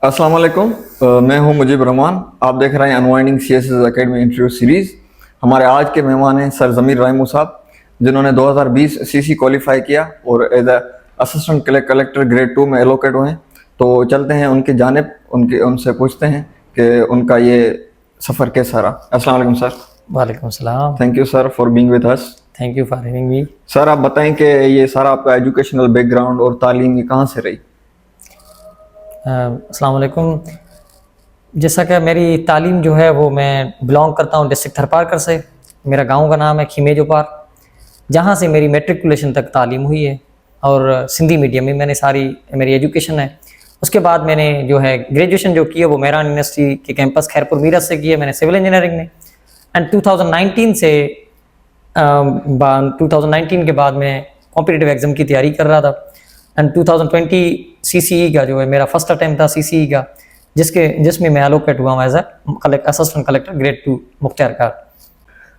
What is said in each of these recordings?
अस्सलाम वालेकुम। मैं हूं मुजीब रहमान। आप देख रहे हैं unwinding CSS academy interview series. हमारे आज के मेहमान हैं सर ज़मीर राइमू साहब, जिन्होंने 2020 सीसी क्वालिफाई किया और एज असिस्टेंट कलेक्टर ग्रेड 2 में एलोकेट हुए हैं। तो चलते हैं उनकी जानिब, उनसे पूछते हैं कि उनका ये सफ़र कैसा रहा। अस्सलाम वालेकुम सर। वालेकुम सलाम। Thank you sir for being with us. Thank you for having me. Sir आप बताएं कि ये सारा आपका एजुकेशनल बैकग्राउंड और तालीम ये कहाँ से रही? अस्सलाम वालेकुम। जैसा कि मेरी तालीम जो है वो मैं बिलोंग करता हूँ डिस्ट्रिक्ट थरपारकर से। मेरा गांव का नाम है खीमेजोपार, जहाँ से मेरी मेट्रिकुलेशन तक तालीम हुई है और सिंधी मीडियम में मैंने सारी मेरी एजुकेशन है। उसके बाद मैंने जो है ग्रेजुएशन जो की है वो मेहरान यूनिवर्सिटी के कैंपस खैरपुर मीरठ से की है मैंने सिविल इंजीनियरिंग में। एंड 2019 से 2019 के बाद मैं कॉम्पिटिटिव एग्ज़ाम की तैयारी कर रहा था। एंड 2020 सीसीई का जो है मेरा फर्स्ट अटैम्प्ट था सीसीई का, जिसमें मैं एलोकेट हुआ हूँ एज असिस्टेंट कलेक्टर ग्रेड 2 मुख्तियारखार।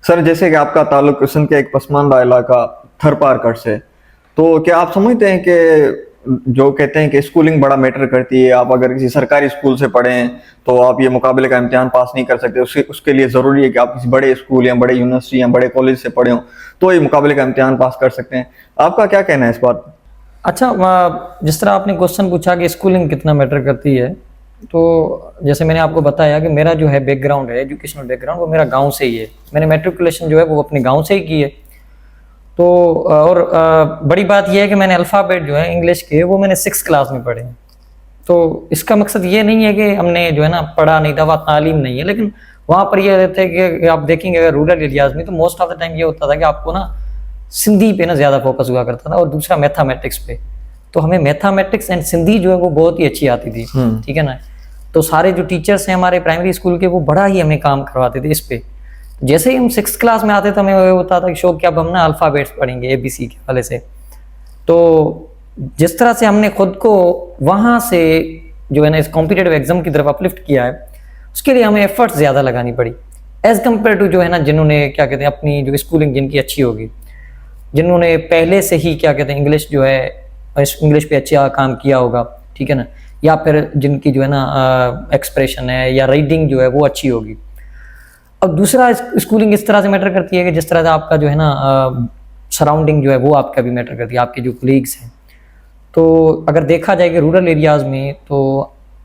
सर जैसे कि आपका ताल्लुक सिंध के एक पसमानदा इलाका थरपारकर से, तो क्या आप समझते हैं कि जो कहते हैं कि स्कूलिंग बड़ा मैटर करती है, आप अगर किसी सरकारी स्कूल से पढ़े हैं तो आप ये मुकाबले का इम्तिहान पास नहीं कर सकते, उसके लिए ज़रूरी है कि आप किसी बड़े स्कूल या बड़े यूनिवर्सिटी या बड़े कॉलेज से पढ़े हों तो ये मुकाबले का इम्तिहान पास कर सकते हैं। आपका क्या कहना है इस बात पर? अच्छा, जिस तरह आपने क्वेश्चन पूछा कि स्कूलिंग कितना मैटर करती है, तो जैसे मैंने आपको बताया कि मेरा जो है बैकग्राउंड है, एजुकेशनल बैकग्राउंड, वो मेरा गांव से ही है। मैंने मेट्रिकुलेशन जो है वो अपने गांव से ही की है। तो और बड़ी बात यह है कि मैंने अल्फ़ाबेट जो है इंग्लिश के वो मैंने 6th क्लास में पढ़े हैं। तो इसका मकसद ये नहीं है कि हमने जो है ना पढ़ा नहीं था, वहाँ तालीम नहीं है, लेकिन वहाँ पर यह रहता है कि आप देखेंगे अगर रूरल एरियाज़ में तो मोस्ट ऑफ द टाइम ये होता था कि आपको ना सिंधी पे ना ज़्यादा फोकस हुआ करता था और दूसरा मैथमेटिक्स पे। तो हमें मैथमेटिक्स एंड सिंधी जो है वो बहुत ही अच्छी आती थी, ठीक है ना। तो सारे जो टीचर्स हैं हमारे प्राइमरी स्कूल के वो बड़ा ही हमें काम करवाते थे इस पे। जैसे ही हम 6th क्लास में आते थे हमें ये होता था कि शौक कि अब हम ना अल्फ़ाबेट्स पढ़ेंगे ABC के वाले से। तो जिस तरह से हमने खुद को वहाँ से जो है ना इस कॉम्पिटिटिव एग्जाम की तरफ अपलिफ्ट किया है, उसके लिए हमें एफर्ट्स ज़्यादा लगानी पड़ी एज़ कम्पेयर टू जो है ना जिन्होंने क्या कहते हैं अपनी जो स्कूलिंग जिनकी अच्छी होगी, जिन्होंने पहले से ही क्या कहते हैं इंग्लिश जो है इंग्लिश पे अच्छा काम किया होगा, ठीक है ना, या फिर जिनकी जो है ना एक्सप्रेशन है या रीडिंग जो है वो अच्छी होगी। अब दूसरा स्कूलिंग इस तरह से मैटर करती है कि जिस तरह से आपका जो है ना सराउंडिंग जो है वो आपका भी मैटर करती है, आपके जो कलीग्स हैं। तो अगर देखा जाए कि रूरल एरियाज़ में तो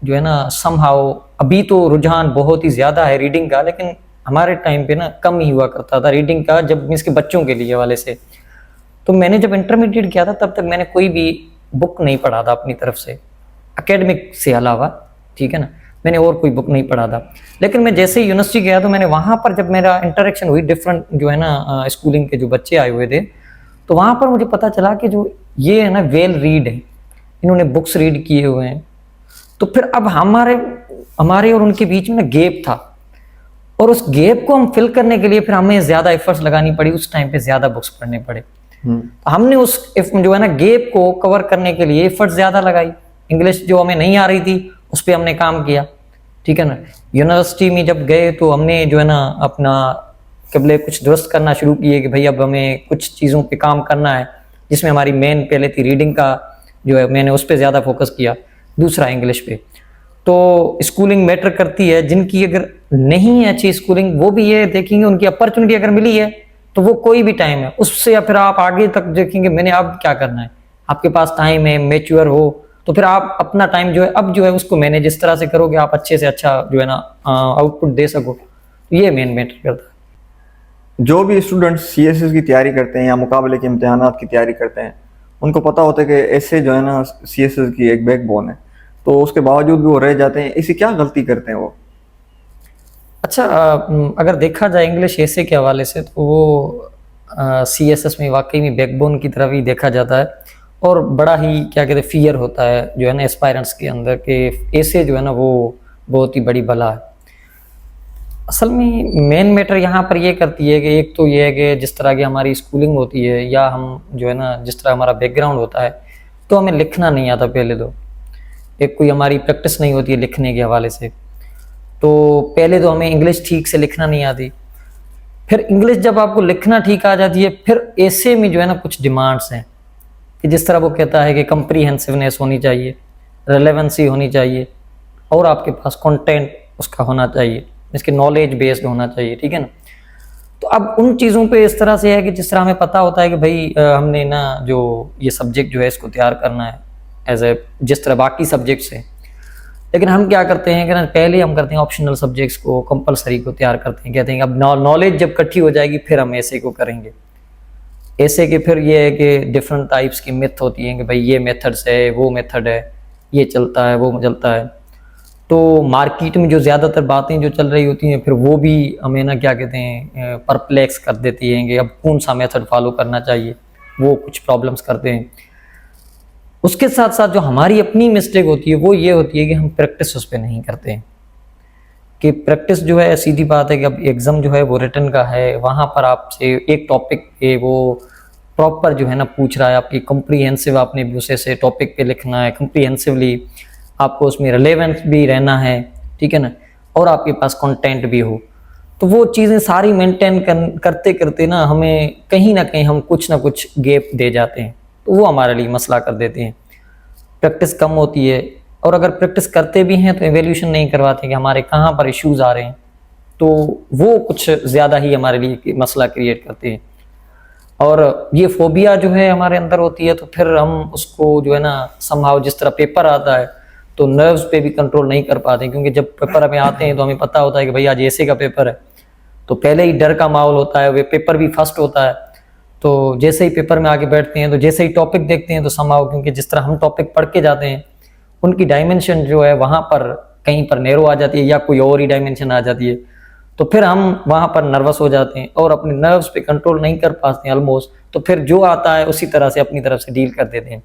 जो है ना समहाउ अभी तो रुझान बहुत ही ज़्यादा है रीडिंग का, लेकिन हमारे टाइम पे ना कम ही हुआ करता था रीडिंग का, जब मीन्स के बच्चों के लिए वाले से। तो मैंने जब इंटरमीडिएट किया था तब तक मैंने कोई भी बुक नहीं पढ़ा था अपनी तरफ से, एकेडमिक से अलावा, ठीक है ना, मैंने और कोई बुक नहीं पढ़ा था। लेकिन मैं जैसे ही यूनिवर्सिटी गया तो मैंने वहाँ पर जब मेरा इंटरेक्शन हुई डिफरेंट जो है ना स्कूलिंग के जो बच्चे आए हुए थे, तो वहाँ पर मुझे पता चला कि जो ये है ना वेल रीड है, इन्होंने बुक्स रीड किए हुए हैं। तो फिर अब हमारे और उनके बीच में ना गैप था, और उस गैप को हम फिल करने के लिए फिर हमें ज़्यादा एफर्ट्स लगानी पड़ी, उस टाइम पे ज़्यादा बुक्स पढ़ने पड़े। हमने उस जो है ना गैप को कवर करने के लिए एफर्ट्स ज़्यादा लगाई। इंग्लिश जो हमें नहीं आ रही थी उस पर हमने काम किया, ठीक है ना। यूनिवर्सिटी में जब गए तो हमने जो है ना अपना कबले कुछ दुरुस्त करना शुरू किए कि भाई अब हमें कुछ चीज़ों पे काम करना है, जिसमें हमारी मेन पहले थी रीडिंग का, जो है मैंने उस पर ज़्यादा फोकस किया, दूसरा इंग्लिश पे। तो स्कूलिंग मैटर करती है। जिनकी अगर नहीं है अच्छी स्कूलिंग, वो भी ये देखेंगे उनकी अपॉर्चुनिटी अगर मिली है तो वो कोई भी टाइम है उससे, या फिर आप आगे तक देखेंगे मैंने अब क्या करना है, आपके पास टाइम है, मैच्योर हो, तो फिर आप अपना टाइम जो है अब जो है उसको मैनेज जिस तरह से करोगे आप अच्छे से अच्छा जो है ना आउटपुट दे सको। तो ये मेन मैटर करता है। जो भी स्टूडेंट सीएसएस की तैयारी करते हैं या मुकाबले के इम्तिहानात की तैयारी करते हैं, उनको पता होता है कि ऐसे जो है ना सीएसएस की एक बैकबोन है, तो उसके बावजूद भी वो रह जाते हैं। ऐसी क्या गलती करते हैं वो? अच्छा, अगर देखा जाए इंग्लिश ऐसे के हवाले से तो वो सीएसएस में वाकई में बैकबोन की तरफ ही देखा जाता है, और बड़ा ही क्या कहते हैं फियर होता है जो है ना एस्पायरेंट्स के अंदर कि ऐसे जो है ना वो बहुत ही बड़ी बला है। असल में मेन मैटर यहाँ पर ये करती है कि एक तो ये है कि जिस तरह की हमारी स्कूलिंग होती है या हम जो है ना जिस तरह हमारा बैकग्राउंड होता है, तो हमें लिखना नहीं आता पहले तो, एक कोई हमारी प्रैक्टिस नहीं होती है लिखने के हवाले से। तो पहले तो हमें इंग्लिश ठीक से लिखना नहीं आती, फिर इंग्लिश जब आपको लिखना ठीक आ जाती है, फिर ऐसे में जो है ना कुछ डिमांड्स हैं कि जिस तरह वो कहता है कि कंप्रीहेंसिवनेस होनी चाहिए, रेलेवेंसी होनी चाहिए, और आपके पास कंटेंट उसका होना चाहिए, इसके नॉलेज बेस्ड होना चाहिए, ठीक है ना। तो अब उन चीज़ों पे इस तरह से है कि जिस तरह हमें पता होता है कि भाई हमने ना जो ये सब्जेक्ट जो है इसको तैयार करना है एज ए जिस तरह बाकी सब्जेक्ट्स है, लेकिन हम क्या करते हैं कि ना पहले हम करते हैं ऑप्शनल सब्जेक्ट्स को कंपलसरी को तैयार करते हैं, कहते हैं अब नॉलेज जब इकट्ठी हो जाएगी फिर हम ऐसे को करेंगे। ऐसे के फिर ये है कि डिफरेंट टाइप्स की मेथड होती हैं कि भाई ये मेथड्स है, वो मेथड है, ये चलता है, वो चलता है। तो मार्केट में जो ज़्यादातर बातें जो चल रही होती हैं फिर वो भी हमें ना क्या कहते हैं परप्लेक्स कर देती हैं कि अब कौन सा मेथड फॉलो करना चाहिए, वो कुछ प्रॉब्लम्स करते हैं। उसके साथ साथ जो हमारी अपनी मिस्टेक होती है वो ये होती है कि हम प्रैक्टिस उस पर नहीं करते हैं। कि प्रैक्टिस जो है सीधी बात है कि अब एग्ज़ाम जो है वो रिटन का है, वहाँ पर आपसे एक टॉपिक पे वो प्रॉपर जो है ना पूछ रहा है, आपकी कॉम्प्रीहेंसिव आपने दूसरे से टॉपिक पे लिखना है, कॉम्प्रीहेंसिवली आपको उसमें रिलेवेंस भी रहना है, ठीक है ना, और आपके पास कंटेंट भी हो। तो वो चीज़ें सारी मेंटेन करते करते ना हमें कहीं ना कहीं हम कुछ ना कुछ गैप दे जाते हैं, तो वो हमारे लिए मसला कर देते हैं। प्रैक्टिस कम होती है, और अगर प्रैक्टिस करते भी हैं तो एवेल्यूशन नहीं करवाते कि हमारे कहाँ पर इश्यूज आ रहे हैं, तो वो कुछ ज़्यादा ही हमारे लिए मसला क्रिएट करते हैं। और ये फोबिया जो है हमारे अंदर होती है, तो फिर हम उसको जो है ना समहाउ जिस तरह पेपर आता है तो नर्व्स पे भी कंट्रोल नहीं कर पाते, क्योंकि जब पेपर हमें आते हैं तो हमें पता होता है कि भाई आज ऐसे का पेपर है, तो पहले ही डर का माहौल होता है, वे पेपर भी फर्स्ट होता है। तो जैसे ही पेपर में आगे बैठते हैं तो जैसे ही टॉपिक देखते हैं तो समहाउ क्योंकि जिस तरह हम टॉपिक पढ़ के जाते हैं उनकी डायमेंशन जो है वहाँ पर कहीं पर नैरो आ जाती है या कोई और ही डायमेंशन आ जाती है, तो फिर हम वहाँ पर नर्वस हो जाते हैं और अपने नर्व्स पे कंट्रोल नहीं कर पाते हैं ऑलमोस्ट। तो फिर जो आता है उसी तरह से अपनी तरफ से डील कर देते हैं,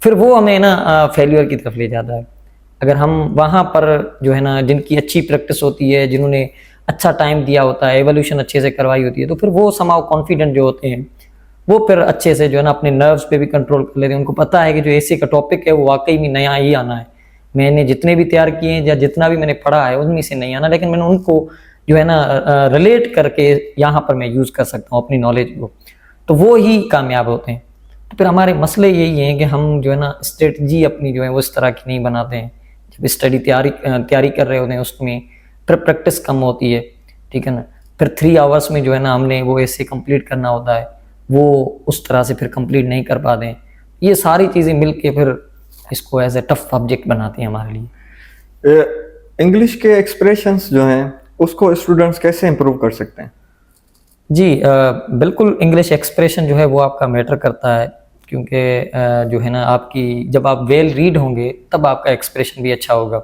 फिर वो हमें ना फेल्यूर की तरफ ले जाता है। अगर हम वहाँ पर जो है ना जिनकी अच्छी प्रैक्टिस होती है, जिन्होंने अच्छा टाइम दिया होता है, एवोल्यूशन अच्छे से करवाई होती है, तो फिर वो समाउ कॉन्फिडेंट जो होते हैं वो फिर अच्छे से जो है ना अपने नर्व्स पे भी कंट्रोल कर लेते हैं। उनको पता है कि जो ऐसे का टॉपिक है वो वाकई में नया ही आना है, मैंने जितने भी तैयार किए हैं या जितना भी मैंने पढ़ा है उनमें से नहीं आना, लेकिन मैंने उनको जो है ना रिलेट करके यहाँ पर मैं यूज़ कर सकता हूँ अपनी नॉलेज को, तो वो ही कामयाब होते हैं। तो फिर हमारे मसले यही हैं कि हम जो है ना स्ट्रेटजी अपनी जो है वो इस तरह की नहीं बनाते हैं। जब स्टडी तैयारी कर रहे होते हैं उसमें फिर प्रैक्टिस कम होती है, ठीक है ना, फिर 3 आवर्स में जो है ना हमने वो ऐसे कंप्लीट करना होता है, वो उस तरह से फिर कंप्लीट नहीं कर पाते हैं। ये सारी चीज़ें मिल के फिर इसको एज ए टफ सब्जेक्ट बनाती हैं हमारे लिए। इंग्लिश के एक्सप्रेशंस जो हैं उसको स्टूडेंट्स कैसे इंप्रूव कर सकते हैं? जी बिल्कुल, इंग्लिश एक्सप्रेशन जो है वो आपका मैटर करता है, क्योंकि जो है ना आपकी जब आप वेल रीड होंगे तब आपका एक्सप्रेशन भी अच्छा होगा।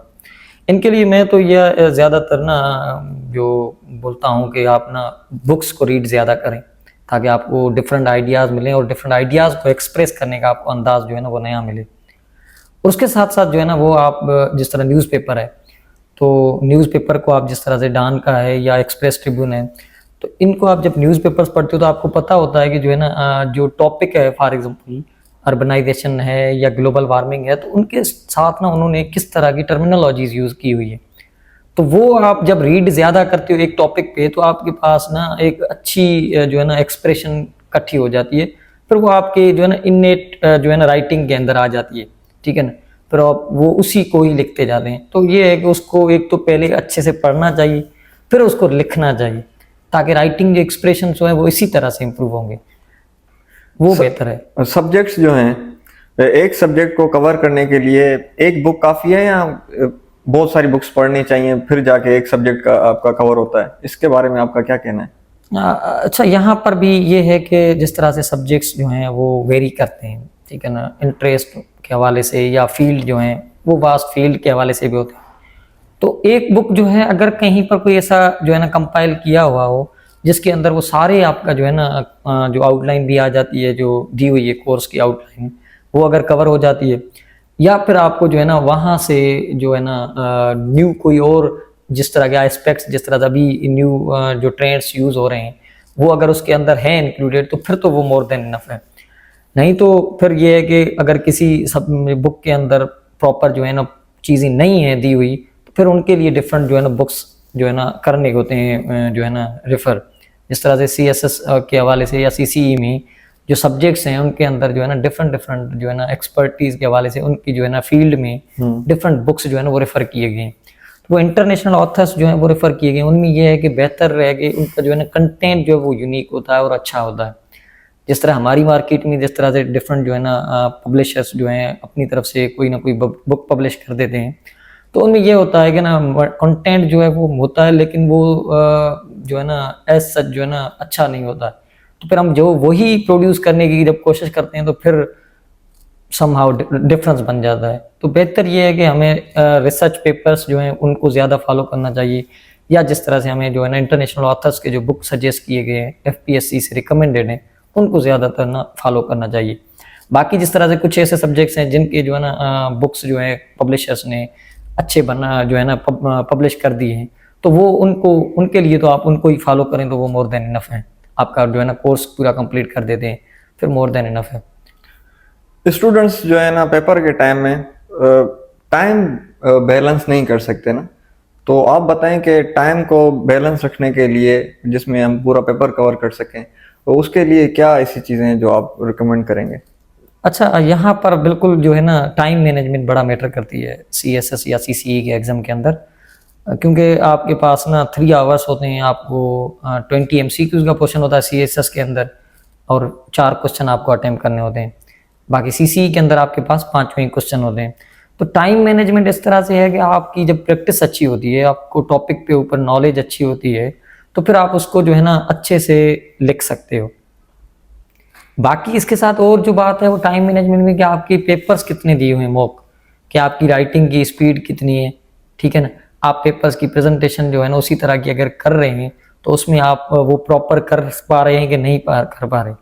इनके लिए मैं तो यह ज़्यादातर ना जो बोलता हूँ कि आप ना बुक्स को रीड ज़्यादा करें, ताकि आपको डिफरेंट आइडियाज़ मिलें और डिफरेंट आइडियाज़ को एक्सप्रेस करने का आपको अंदाज़ जो है ना वो नया मिले। और उसके साथ साथ जो है ना वो आप जिस तरह न्यूज़पेपर है, तो न्यूज़पेपर को आप जिस तरह से डॉन का है या एक्सप्रेस ट्रिब्यून है, तो इनको आप जब न्यूज़पेपर्स पढ़ते हो तो आपको पता होता है कि जो है ना जो टॉपिक है फॉर एग्जांपल अर्बनाइजेशन है या ग्लोबल वार्मिंग है, तो उनके साथ ना उन्होंने किस तरह की टर्मिनोलॉजीज यूज़ की हुई है। तो वो आप जब रीड ज़्यादा करते हो एक टॉपिक पे तो आपके पास ना एक अच्छी जो है ना एक्सप्रेशन इकट्ठी हो जाती है, फिर वो आपके जो है ना इन्नेट जो है ना राइटिंग के अंदर आ जाती है, ठीक है ना, फिर आप वो उसी को ही लिखते जाते हैं। तो ये है कि उसको एक तो पहले अच्छे से पढ़ना चाहिए, फिर उसको लिखना चाहिए, ताकि राइटिंग जो एक्सप्रेशन जो है वो इसी तरह से इम्प्रूव होंगे, वो बेहतर है। सब्जेक्ट्स जो हैं एक सब्जेक्ट को कवर करने के लिए एक बुक काफ़ी है या बहुत सारी बुक्स पढ़नी चाहिए फिर जाके एक सब्जेक्ट का आपका कवर होता है? इसके बारे में आपका क्या कहना है? अच्छा, यहाँ पर भी ये है कि जिस तरह से सब्जेक्ट्स जो हैं वो वेरी करते हैं, ठीक है ना, इंटरेस्ट के हवाले से या फील्ड जो हैं वो वास्ट फील्ड के हवाले से भी होते हैं। तो एक बुक जो है अगर कहीं पर कोई ऐसा जो है ना कंपाइल किया हुआ हो जिसके अंदर वो सारे आपका जो है ना जो आउटलाइन भी आ जाती है, जो दी हुई है कोर्स की आउटलाइन, वो अगर कवर हो जाती है, या फिर आपको जो है ना वहाँ से जो है ना न्यू कोई और जिस तरह के एस्पेक्ट्स, जिस तरह अभी न्यू जो ट्रेंड्स यूज़ हो रहे हैं वो अगर उसके अंदर है इंक्लूडेड, तो फिर तो वो मोर देन इनफ है। नहीं तो फिर ये है कि अगर किसी सब बुक के अंदर प्रॉपर जो है ना चीज़ें नहीं है दी हुई, तो फिर उनके लिए डिफरेंट जो है ना बुक्स जो है ना करने होते हैं जो है ना रेफ़र, जिस तरह से CSS के हवाले से या CCE में जो सब्जेक्ट्स हैं उनके अंदर जो है ना डिफरेंट डिफरेंट जो है ना एक्सपर्टीज के हवाले से उनकी जो है ना फील्ड में डिफरेंट बुक्स जो है ना वो रेफर किए गए हैं। तो वो इंटरनेशनल ऑथर्स जो है वो रेफर किए गए, उनमें ये है कि बेहतर रहे कि उनका जो है ना कंटेंट जो है वो यूनिक होता है और अच्छा होता है। जिस तरह हमारी मार्केट में जिस तरह से डिफरेंट जो है ना पब्लिशर्स जो हैं अपनी तरफ से कोई ना कोई बुक पब्लिश कर देते हैं, तो उनमें ये होता है कि ना कंटेंट जो है वो होता है लेकिन वो जो है ना एज सच जो है ना अच्छा नहीं होता है। तो फिर हम जो वही प्रोड्यूस करने की जब कोशिश करते हैं तो फिर समहाउ डिफरेंस बन जाता है। तो बेहतर ये है कि हमें रिसर्च पेपर्स जो हैं उनको ज़्यादा फॉलो करना चाहिए, या जिस तरह से हमें जो है ना इंटरनेशनल ऑथर्स के जो बुक सजेस्ट किए गए हैं FPSC से रिकमेंडेड हैं उनको ज़्यादातर ना फॉलो करना चाहिए। बाकी जिस तरह से कुछ ऐसे सब्जेक्ट्स हैं जिनके जो है ना बुक्स जो है पब्लिशर्स ने अच्छे बना जो है ना पब्लिश कर दिए हैं, तो वो उनको उनके लिए तो आप उनको ही फॉलो करें तो वो मोर देन इनफ है। आपका जो है ना कोर्स पूरा कंप्लीट कर देते हैं फिर मोर देन इनफ है। स्टूडेंट्स जो है ना पेपर के टाइम में टाइम बैलेंस नहीं कर सकते ना, तो आप बताएं कि टाइम को बैलेंस रखने के लिए जिसमें हम पूरा पेपर कवर कर सकें, तो उसके लिए क्या ऐसी चीज़ें हैं जो आप रिकमेंड करेंगे? अच्छा, यहाँ पर बिल्कुल जो है ना टाइम मैनेजमेंट बड़ा मैटर करती है CSS या CCE के एग्ज़ाम के अंदर, क्योंकि आपके पास ना 3 आवर्स होते हैं, आपको 20 MCQs का क्वेश्चन होता है CSS के अंदर और 4 क्वेश्चन आपको अटेम्प्ट करने होते हैं। बाकी CCE के अंदर आपके पास 5 क्वेश्चन होते हैं। तो टाइम मैनेजमेंट इस तरह से है कि आपकी जब प्रैक्टिस अच्छी होती है, आपको टॉपिक पे ऊपर नॉलेज अच्छी होती है, तो फिर आप उसको जो है ना अच्छे से लिख सकते हो। बाकी इसके साथ और जो बात है वो टाइम मैनेजमेंट में कि आपके पेपर्स कितने दिए हुए हैं मॉक, कि आपकी राइटिंग की स्पीड कितनी है, ठीक है ना। आप पेपर्स की प्रेजेंटेशन जो है ना उसी तरह की अगर कर रहे हैं तो उसमें आप वो प्रॉपर कर पा रहे हैं कि नहीं कर पा रहे,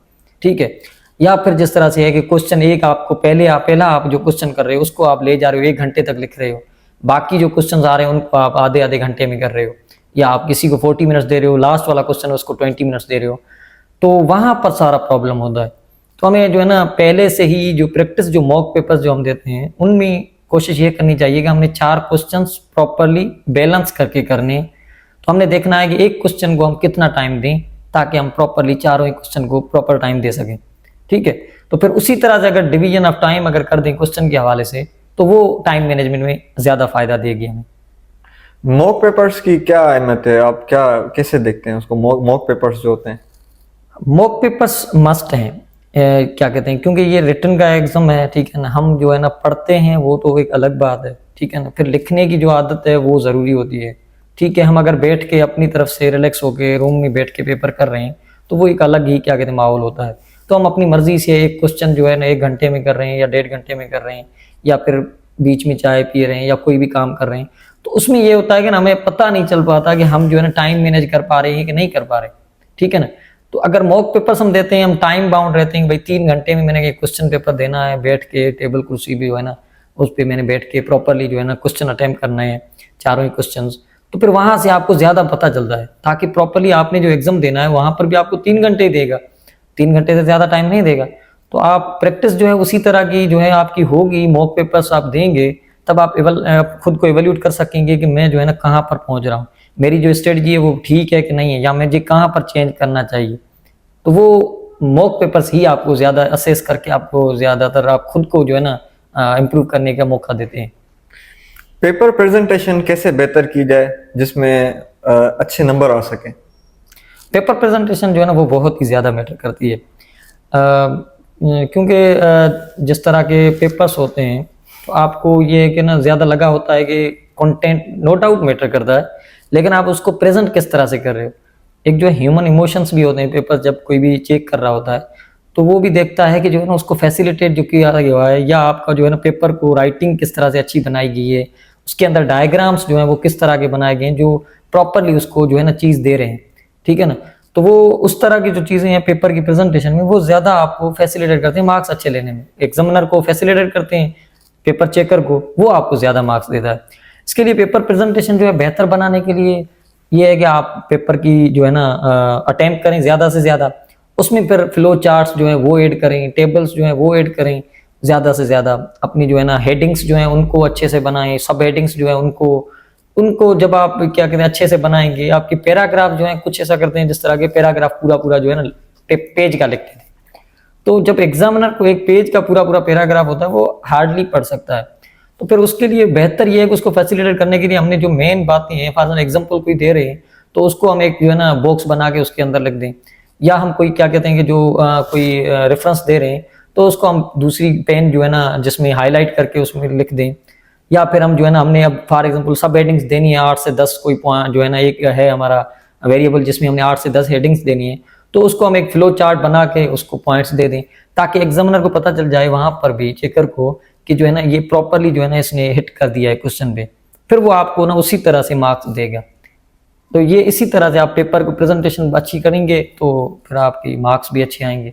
ठीक है। या फिर जिस तरह से है कि क्वेश्चन एक आपको पहला आप जो क्वेश्चन कर रहे हो उसको आप ले जा रहे हो 1 घंटे तक लिख रहे हो, बाकी जो क्वेश्चन आ रहे हैं उनको आप आधे घंटे में कर रहे हो, या आप किसी को 40 मिनट्स दे रहे हो, लास्ट वाला क्वेश्चन उसको 20 मिनट्स दे रहे हो, तो वहां पर सारा प्रॉब्लम होता है। तो हमें जो है ना पहले से ही जो प्रैक्टिस जो मॉक पेपर्स जो हम देते हैं उनमें कोशिश ये करनी चाहिए कि हमने 4 क्वेश्चंस प्रॉपरली बैलेंस करके करने। तो हमने देखना है कि एक क्वेश्चन को हम कितना टाइम दें ताकि हम प्रॉपरली चारों ही क्वेश्चन को प्रॉपर टाइम दे सकें, ठीक है। तो फिर उसी तरह से अगर डिवीजन ऑफ टाइम अगर कर दें क्वेश्चन के हवाले से तो वो टाइम मैनेजमेंट में ज्यादा फायदा देगी हमें। मॉक पेपर्स की क्या अहमियत है, आप क्या कैसे देखते हैं उसको? मॉक पेपर्स जो होते हैं, मॉक पेपर्स मस्ट हैं, क्या कहते हैं, क्योंकि ये रिटन का एग्जाम है, ठीक है ना। हम जो है ना पढ़ते हैं वो तो एक अलग बात है, ठीक है ना। फिर लिखने की जो आदत है वो ज़रूरी होती है, ठीक है। हम अगर बैठ के अपनी तरफ से रिलैक्स होके रूम में बैठ के पेपर कर रहे हैं तो वो एक अलग ही क्या कहते हैं माहौल होता है। तो हम अपनी मर्जी से एक क्वेश्चन जो है ना 1 घंटे में कर रहे हैं या 1.5 घंटे में कर रहे हैं, या फिर बीच में चाय पी रहे हैं या कोई भी काम कर रहे हैं, तो उसमें ये होता है कि ना हमें पता नहीं चल पाता कि हम जो है ना टाइम मैनेज कर पा रहे हैं कि नहीं कर पा रहे, ठीक है ना। तो अगर मॉक पेपर्स हम देते हैं, हम टाइम बाउंड रहते हैं भाई 3 घंटे में मैंने एक क्वेश्चन पेपर देना है, बैठ के टेबल कुर्सी भी जो है ना उस पर मैंने बैठ के प्रॉपरली जो है ना क्वेश्चन अटेम्प्ट करना है, चारों ही क्वेश्चन। तो फिर वहां से आपको ज्यादा पता चलता है, ताकि प्रॉपरली आपने जो एग्जाम देना है वहां पर भी आपको 3 घंटे ही देगा, 3 घंटे से ज्यादा टाइम नहीं देगा। तो आप प्रैक्टिस जो है उसी तरह की जो है आपकी होगी, मॉक पेपर्स आप देंगे तब आप खुद को एवेल्यूट कर सकेंगे कि मैं जो है ना कहाँ पर पहुंच रहा हूँ, मेरी जो स्ट्रेटजी है वो ठीक है कि नहीं है, या मुझे कहाँ पर चेंज करना चाहिए। तो वो मॉक पेपर्स ही आपको ज्यादा असेस करके आपको ज्यादातर आप खुद को जो है ना इम्प्रूव करने का मौका देते हैं। पेपर प्रेजेंटेशन कैसे बेहतर की जाए जिसमें अच्छे नंबर आ सके? पेपर प्रेजेंटेशन जो है ना वो बहुत ही ज़्यादा मैटर करती है, क्योंकि जिस तरह के पेपर्स होते हैं तो आपको ये कि ना ज़्यादा लगा होता है कि कंटेंट नो डाउट मैटर करता है, लेकिन आप उसको प्रेजेंट किस तरह से कर रहे हो। एक जो ह्यूमन इमोशंस भी होते हैं, पेपर जब कोई भी चेक कर रहा होता है तो वो भी देखता है कि जो है ना उसको फैसिलिटेट जो किया गया है, या आपका जो है ना पेपर को राइटिंग किस तरह से अच्छी बनाई गई है, उसके अंदर डायग्राम्स जो है वो किस तरह के बनाए गए हैं जो प्रॉपरली उसको जो है ना चीज़ दे रहे हैं, ठीक है ना। तो वो उस तरह की जो चीज़ें हैं पेपर की प्रेजेंटेशन में वो ज़्यादा आपको फैसिलिटेट करते हैं मार्क्स अच्छे लेने में। एग्जामिनर को फैसिलिटेट करते हैं, पेपर चेकर को, वो आपको ज़्यादा मार्क्स देता है। इसके लिए पेपर प्रेजेंटेशन जो है बेहतर बनाने के लिए ये है कि आप पेपर की जो है ना अटेम्प्ट करें ज़्यादा से ज़्यादा, उसमें फिर फ्लो चार्ट्स जो है वो ऐड करें, टेबल्स जो है वो ऐड करें ज़्यादा से ज़्यादा। अपनी जो है ना हेडिंग्स जो है उनको अच्छे से बनाएं, सब हेडिंग्स जो है उनको जब आप क्या कहते हैं अच्छे से बनाएंगे, आपके पैराग्राफ जो है कुछ ऐसा करते हैं जिस तरह के पैराग्राफ पूरा जो है ना पेज का लिखते थे, तो जब एग्जामिनर को एक पेज का पूरा पूरा पैराग्राफ होता है वो हार्डली पढ़ सकता है। तो फिर उसके लिए बेहतर ये है कि उसको फैसिलिटेट करने के लिए हमने जो मेन बातें हैं, फॉर एग्जाम्पल कोई दे रहे हैं तो उसको हम एक जो है ना बॉक्स बना के उसके अंदर लिख दें, या हम कोई क्या कहते हैं कि जो कोई रेफरेंस दे रहे हैं तो उसको हम दूसरी पेन जो है ना जिसमें हाईलाइट करके उसमें लिख दें, या फिर हम जो है ना हमने अब फॉर एग्जांपल सब हेडिंग्स देनी है 8 से 10 कोई पॉइंट जो है ना एक है हमारा वेरिएबल जिसमें हमने 8 से 10 हेडिंग्स देनी है, तो उसको हम एक फ्लो चार्ट बना के उसको पॉइंट्स दे दें ताकि एग्जामिनर को पता चल जाए वहां पर भी चेकर को कि जो है ना ये प्रॉपरली जो है ना इसने हिट कर दिया है क्वेश्चन पे, फिर वो आपको ना उसी तरह से मार्क्स देगा। तो ये इसी तरह से आप पेपर को प्रेजेंटेशन अच्छी करेंगे तो फिर आपकी मार्क्स भी अच्छे आएंगे।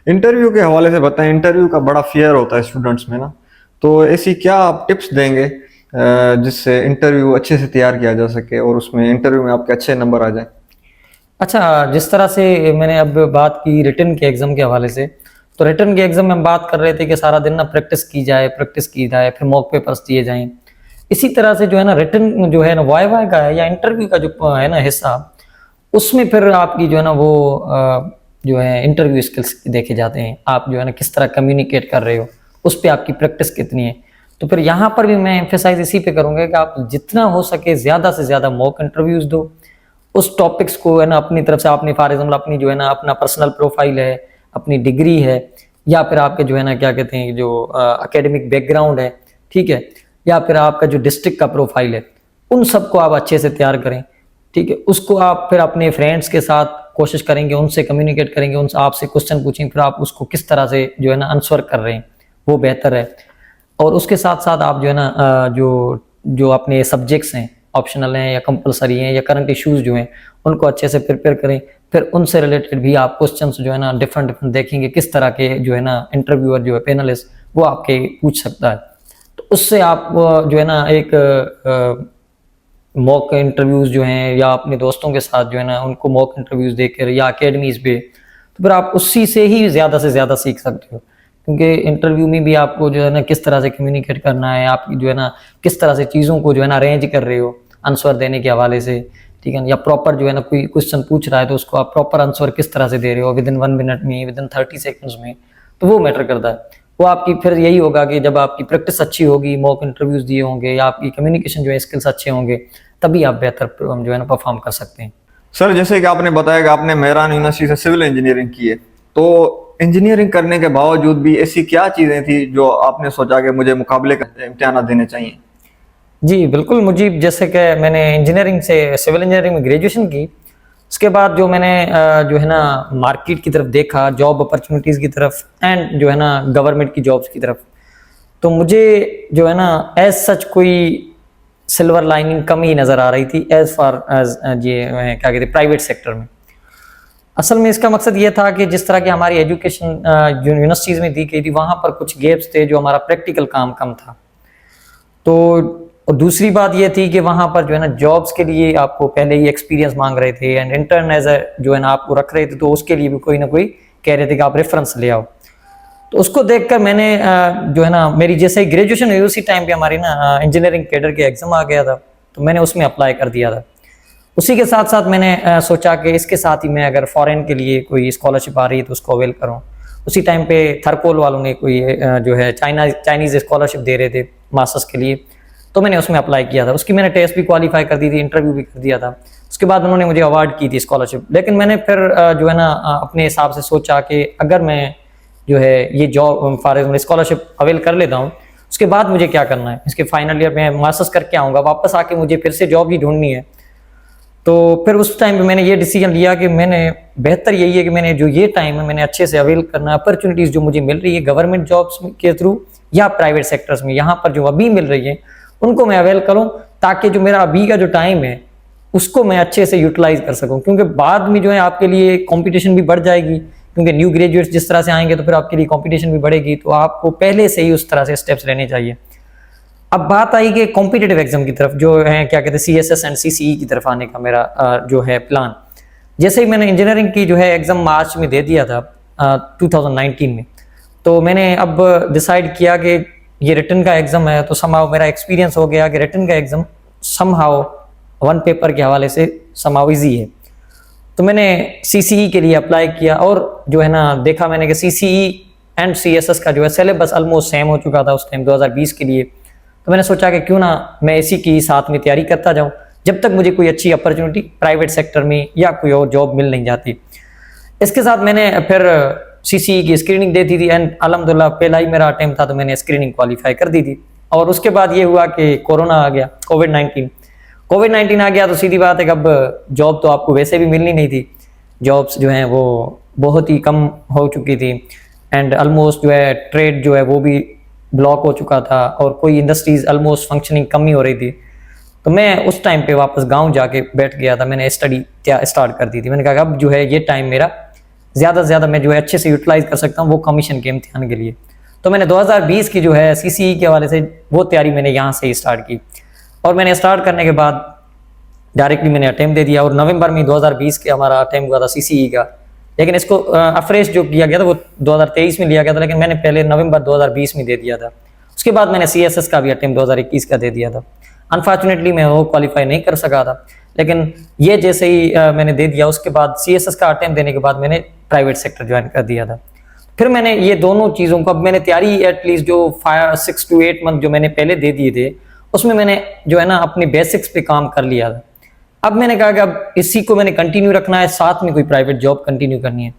इंटरव्यू के हवाले से बताएं, इंटरव्यू का बड़ा फियर होता है स्टूडेंट्स में ना, तो ऐसी क्या आप टिप्स देंगे जिससे इंटरव्यू अच्छे से तैयार किया जा सके और उसमें इंटरव्यू में आपके अच्छे नंबर आ जाए? अच्छा, जिस तरह से मैंने अब बात की रिटन के एग्जाम के हवाले से, तो रिटन के एग्जाम में हम बात कर रहे थे कि सारा दिन ना प्रैक्टिस की जाए, फिर मॉक पेपर्स दिए जाएं। इसी तरह से जो है ना रिटन जो है ना वाइवा का है या इंटरव्यू का जो है ना हिस्सा, उसमें फिर आपकी जो है ना वो जो है इंटरव्यू स्किल्स देखे जाते हैं। आप जो है ना किस तरह कम्युनिकेट कर रहे हो, उस पर आपकी प्रैक्टिस कितनी है। तो फिर यहाँ पर भी मैं एम्फेसाइज इसी पे करूँगा कि आप जितना हो सके ज़्यादा से ज़्यादा मॉक इंटरव्यूज दो, उस टॉपिक्स को है ना अपनी तरफ से आपने फॉर एग्जाम्पल अपनी जो है ना अपना पर्सनल प्रोफाइल है, अपनी डिग्री है, या फिर आपके जो है ना क्या कहते हैं जो एकेडमिक बैकग्राउंड है, ठीक है, या फिर आपका जो डिस्ट्रिक्ट का प्रोफाइल है, उन सबको आप अच्छे से तैयार करें, ठीक है। उसको आप फिर अपने फ्रेंड्स के साथ कोशिश करेंगे, उनसे कम्युनिकेट करेंगे, उनसे आपसे क्वेश्चन पूछेंगे, फिर आप उसको किस तरह से जो है ना आंसर कर रहे हैं वो बेहतर है। और उसके साथ साथ आप जो है ना जो अपने सब्जेक्ट्स हैं, ऑप्शनल हैं या कंपलसरी हैं या करंट इश्यूज जो हैं, उनको अच्छे से प्रिपेयर करें। फिर उनसे रिलेटेड भी आप क्वेश्चंस जो है ना डिफरेंट देखेंगे, किस तरह के जो है ना इंटरव्यूअर जो है पैनलिस्ट वो आपके पूछ सकता है। तो उससे आप जो है ना एक मॉक इंटरव्यूज जो हैं या अपने दोस्तों के साथ जो है ना उनको मॉक इंटरव्यूज देकर या अकेडमीज पे, तो फिर आप उसी से ही ज़्यादा से ज़्यादा सीख सकते हो। क्योंकि इंटरव्यू में भी आपको जो है ना किस तरह से कम्युनिकेट करना है, आप जो है ना किस तरह से चीज़ों को जो है ना अरेंज कर रहे हो आंसर देने के हवाले से, ठीक है ना, या प्रॉपर जो है ना कोई क्वेश्चन पूछ रहा है तो उसको आप प्रॉपर आंसर किस तरह से दे रहे हो विद इन 1 मिनट में, विद इन 30 सेकंड्स में, तो वो मैटर करता है। वो आपकी फिर यही होगा कि जब आपकी प्रैक्टिस अच्छी होगी, मॉक इंटरव्यूज दिए होंगे या आपकी कम्युनिकेशन जो है स्किल्स अच्छे होंगे, तभी आप बेहतर जो है ना परफॉर्म कर सकते हैं। सर, जैसे कि आपने बताया कि आपने मेहरान यूनिवर्सिटी से सिविल इंजीनियरिंग की है, तो इंजीनियरिंग करने के बावजूद भी ऐसी क्या चीजें थी जो आपने सोचा कि मुझे मुकाबले के इम्तिहान देने चाहिए? जी बिल्कुल, मुझे जैसे कि मैंने इंजीनियरिंग से सिविल इंजीनियरिंग में ग्रेजुएशन की, उसके बाद जो मैंने जो है ना मार्केट की तरफ देखा, जॉब अपॉर्चुनिटीज़ की तरफ एंड जो है ना गवर्नमेंट की जॉब्स की तरफ, तो मुझे जो है ना एज सच कोई सिल्वर लाइनिंग कम ही नज़र आ रही थी एज फार एज ये क्या कहते हैं प्राइवेट सेक्टर में। असल में इसका मकसद ये था कि जिस तरह की हमारी एजुकेशन यूनिवर्सिटीज़ में दी गई थी, वहाँ पर कुछ गैप्स थे, जो हमारा प्रैक्टिकल काम कम था। तो और दूसरी बात ये थी कि वहाँ पर जो है ना जॉब्स के लिए आपको पहले ही एक्सपीरियंस मांग रहे थे एंड इंटर्न एज जो है ना आपको रख रहे थे, तो उसके लिए भी कोई ना कोई कह रहे थे कि आप रेफरेंस ले आओ। तो उसको देखकर मैंने जो है ना मेरी जैसे ग्रेजुएशन हुई उसी टाइम पे हमारी ना इंजीनियरिंग कैडर के एग्जाम आ गया था, तो मैंने उसमें अप्लाई कर दिया था। उसी के साथ साथ मैंने सोचा कि इसके साथ ही मैं अगर फॉरेन के लिए कोई स्कॉलरशिप आ रही है तो उसको अवेल करूँ। उसी टाइम पे थरकोल वालों ने कोई जो है चाइनीज़ स्कॉलरशिप दे रहे थे मास्टर्स के लिए, तो मैंने उसमें अप्लाई किया था। उसकी मैंने टेस्ट भी क्वालिफाई कर दी थी, इंटरव्यू भी कर दिया था। उसके बाद उन्होंने मुझे अवार्ड की थी स्कॉलरशिप। लेकिन मैंने फिर जो है ना अपने हिसाब से सोचा कि अगर मैं जो है ये job for example scholarship avail कर लेता हूँ, उसके बाद मुझे क्या करना है, इसके फाइनल ईयर में मास्टर्स करके आऊँगा, वापस आके मुझे फिर से जॉब ही ढूंढनी है। तो फिर उस टाइम पे मैंने ये डिसीजन लिया कि मैंने बेहतर यही है कि मैंने जो ये टाइम है मैंने अच्छे से अवेल करना है। अपॉर्चुनिटीज़ जो मुझे मिल रही है गवर्नमेंट जॉब्स के थ्रू या प्राइवेट सेक्टर्स में, यहाँ पर जो अभी मिल रही है उनको मैं अवेल करूँ, ताकि जो मेरा अभी का जो टाइम है उसको मैं अच्छे से यूटिलाइज कर सकूँ। क्योंकि बाद में जो है आपके लिए कंपटीशन भी बढ़ जाएगी, क्योंकि न्यू ग्रेजुएट्स जिस तरह से आएंगे तो फिर आपके लिए कंपटीशन भी बढ़ेगी। तो आपको पहले से ही उस तरह से स्टेप्स लेने चाहिए। अब बात आई कि कॉम्पिटिटिव एग्जाम की तरफ, जो है क्या कहते हैं CSS एंड CCE की तरफ आने का मेरा जो है प्लान। जैसे ही मैंने इंजीनियरिंग की जो है एग्जाम मार्च में दे दिया था 2019 में, तो मैंने अब डिसाइड किया कि ये रिटन का एग्जाम है, तो समहाउ मेरा एक्सपीरियंस हो गया कि रिटन का एग्जाम समहाउ वन पेपर के हवाले से समहाउ इजी है। तो मैंने सीसीई के लिए अप्लाई किया और जो है ना देखा मैंने कि सीसीई एंड सीएसएस का जो है सिलेबस ऑलमोस्ट सेम हो चुका था उस टाइम 2020 के लिए। तो मैंने सोचा कि क्यों ना मैं इसी की साथ में तैयारी करता जाऊं जब तक मुझे कोई अच्छी अपॉर्चुनिटी प्राइवेट सेक्टर में या कोई और जॉब मिल नहीं जाती। इसके साथ मैंने फिर सीसीई की स्क्रीनिंग दे दी थी एंड अल्हम्दुलिल्लाह पहला ही मेरा अटेम्प्ट था तो मैंने स्क्रीनिंग क्वालिफाई कर दी थी। और उसके बाद ये हुआ कि कोरोना आ गया, कोविड 19 आ गया। तो सीधी बात है कि अब जॉब तो आपको वैसे भी मिलनी नहीं थी, जॉब्स जो हैं वो बहुत ही कम हो चुकी थी एंड ऑलमोस्ट जो है ट्रेड जो है वो भी ब्लॉक हो चुका था और कोई इंडस्ट्रीज ऑलमोस्ट फंक्शनिंग कम ही हो रही थी। तो मैं उस टाइम पे वापस गांव जाके बैठ गया था, मैंने स्टडी स्टार्ट कर दी थी। मैंने कहा अब जो है ये टाइम मेरा ज़्यादा से ज़्यादा मैं जो है अच्छे से यूटिलाइज कर सकता हूँ वो कमीशन के इम्तिहान के लिए। तो मैंने 2020 की जो है सीसीई के हवाले से वो तैयारी मैंने यहाँ से ही स्टार्ट की और मैंने स्टार्ट करने के बाद डायरेक्टली मैंने अटेम्प्ट दे दिया और नवंबर में 2020 के हमारा अटेम्प्ट हुआ था सीसीई का। लेकिन इसको अफ्रेश जो किया गया था वो 2023 में लिया गया था, लेकिन मैंने पहले नवंबर 2020 में दे दिया था। उसके बाद मैंने सीएसएस का भी अटेम्प्ट 2021 का दे दिया था। अनफॉर्चुनेटली मैं वो क्वालिफाई नहीं कर सका था, लेकिन ये जैसे ही मैंने दे दिया उसके बाद सीएसएस का अटेम्प्ट देने के बाद मैंने प्राइवेट सेक्टर ज्वाइन कर दिया था। फिर मैंने ये दोनों चीज़ों को अब मैंने तैयारी एटलीस्ट जो 6 to 8 मंथ जो मैंने पहले दे दिए थे उसमें मैंने जो है ना अपने बेसिक्स पे काम कर लिया था। अब मैंने कहा कि अब इसी को मैंने कंटिन्यू रखना है, साथ में कोई प्राइवेट जॉब कंटिन्यू करनी है।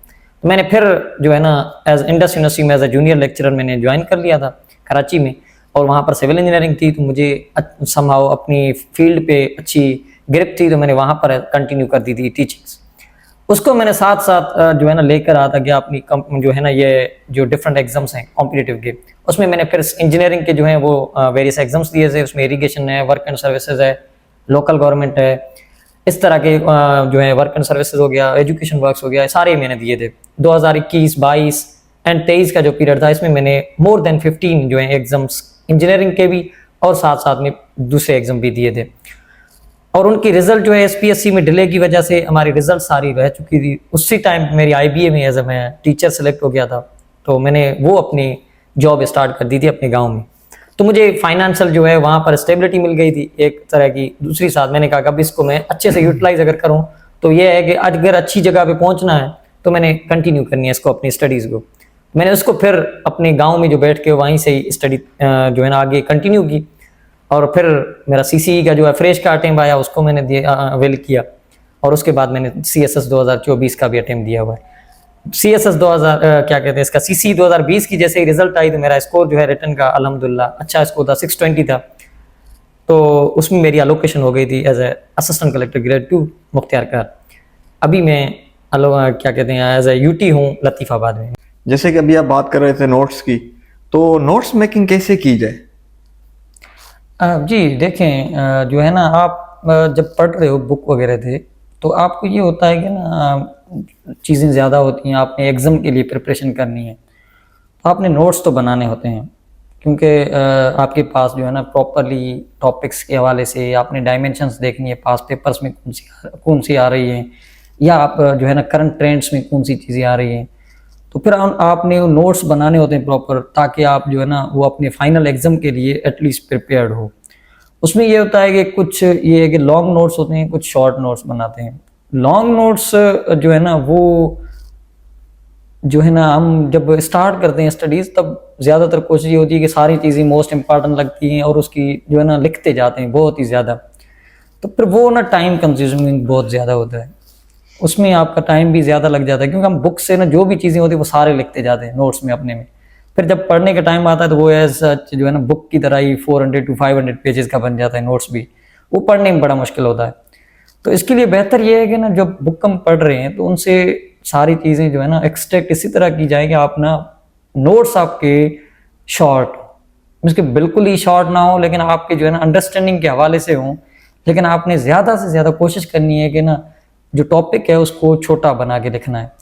तो मैंने फिर जो है ना एज इंडस यूनिवर्सिटी में एज ए जूनियर लेक्चरर मैंने ज्वाइन कर लिया था कराची में और वहाँ पर सिविल इंजीनियरिंग थी तो मुझे समहाउ अपनी फील्ड पे अच्छी ग्रिप थी तो मैंने वहाँ पर कंटिन्यू कर दी थी टीचिंग्स। उसको मैंने साथ साथ जो है ना लेकर आता गया अपनी जो है ना ये जो डिफरेंट एग्जाम्स हैं कॉम्पिटिटिव के, उसमें मैंने फिर इंजीनियरिंग के जो है वो वेरियस एग्जाम्स दिए थे। उसमें इरीगेशन है, वर्क एंड सर्विसेज है, लोकल गवर्नमेंट है, इस तरह के जो है वर्क एंड सर्विसेज हो गया, एजुकेशन वर्क्स हो गया, सारे मैंने दिए थे। 2021, 22 एंड 23 का जो पीरियड था इसमें मैंने मोर देन 15 जो है एग्जाम्स इंजीनियरिंग के भी और साथ साथ में दूसरे एग्जाम भी दिए थे। और उनकी रिजल्ट जो है एसपीएससी में डिले की वजह से हमारी रिजल्ट सारी रह चुकी थी। उसी टाइम मेरी आईबीए में एज ए मैं टीचर सेलेक्ट हो गया था तो मैंने वो अपनी जॉब स्टार्ट कर दी थी अपने गाँव में। तो मुझे फाइनेंशियल जो है वहाँ पर स्टेबिलिटी मिल गई थी एक तरह की। दूसरी साथ मैंने कहा अब इसको मैं अच्छे से यूटिलाइज अगर करूँ तो ये है कि अगर अच्छी जगह पे पहुँचना है तो मैंने कंटिन्यू करनी है इसको अपनी स्टडीज़ को। मैंने उसको फिर अपने गांव में जो बैठ के वहीं से ही स्टडी जो है ना आगे कंटिन्यू की और फिर मेरा सीसीई का जो है फ्रेश का अटेम्प्ट आया उसको मैंने अवेल किया और उसके बाद मैंने सीएसएस 2024 का भी अटेम्प्ट दिया हुआ है। सीएसएस 2000 क्या कहते हैं इसका सीसी 2020 की जैसे ही रिजल्ट आई तो मेरा स्कोर जो है रिटर्न का अल्हम्दुलिल्लाह अच्छा स्कोर था, 620 था। तो उसमें मेरी अलोकेशन हो गई थी as a assistant collector grade 2 मुख्तियारकार। अभी मैं क्या कहते हैं एज ए यूटी हूँ लतीफ़ाबाद में। जैसे कि अभी आप बात कर रहे थे नोट्स की, तो नोट्स मेकिंग कैसे की जाए? जी देखें जो है ना आप जब पढ़ रहे हो बुक वगैरह थे तो आपको ये होता है कि ना चीज़ें ज़्यादा होती हैं, आपने एग्ज़ाम के लिए प्रिपरेशन करनी है तो आपने नोट्स तो बनाने होते हैं क्योंकि आपके पास जो है ना प्रॉपरली टॉपिक्स के हवाले से आपने डायमेंशंस देखनी है, पास पेपर्स में कौन सी आ रही हैं या आप जो है ना करंट ट्रेंड्स में कौन सी चीज़ें आ रही हैं। तो फिर आपने वो नोट्स बनाने होते हैं प्रॉपर ताकि आप जो है ना वो अपने फाइनल एग्जाम के लिए एटलीस्ट प्रिपेयर्ड हो। उसमें ये होता है कि कुछ ये है कि लॉन्ग नोट्स होते हैं, कुछ शॉर्ट नोट्स बनाते हैं। लॉन्ग नोट्स जो है ना वो जो है ना हम जब स्टार्ट करते हैं स्टडीज़ तब ज़्यादातर कोशिश ये होती है कि सारी चीज़ें मोस्ट इंपॉर्टेंट लगती हैं और उसकी जो है ना लिखते जाते हैं बहुत ही ज़्यादा। तो फिर वो ना टाइम कंज्यूमिंग बहुत ज़्यादा होता है, उसमें आपका टाइम भी ज़्यादा लग जाता है क्योंकि हम बुक से ना जो भी चीज़ें होती है वो सारे लिखते जाते हैं नोट्स में अपने में। फिर जब पढ़ने का टाइम आता है तो वो ऐसा जो है ना बुक की तरह ही 400 to 500 पेजेस का बन जाता है नोट्स भी, वो पढ़ने में बड़ा मुश्किल होता है। तो इसके लिए बेहतर ये है कि ना जब बुक हम पढ़ रहे हैं तो उनसे सारी चीज़ें जो है ना एक्सट्रैक्ट इसी तरह की जाए कि आप ना नोट्स आपके शॉर्ट उसके बिल्कुल ही शॉर्ट ना हो लेकिन आपके जो है ना अंडरस्टैंडिंग के हवाले से हों, लेकिन आपने ज़्यादा से ज़्यादा कोशिश करनी है कि ना जो टॉपिक है उसको छोटा बना के लिखना है।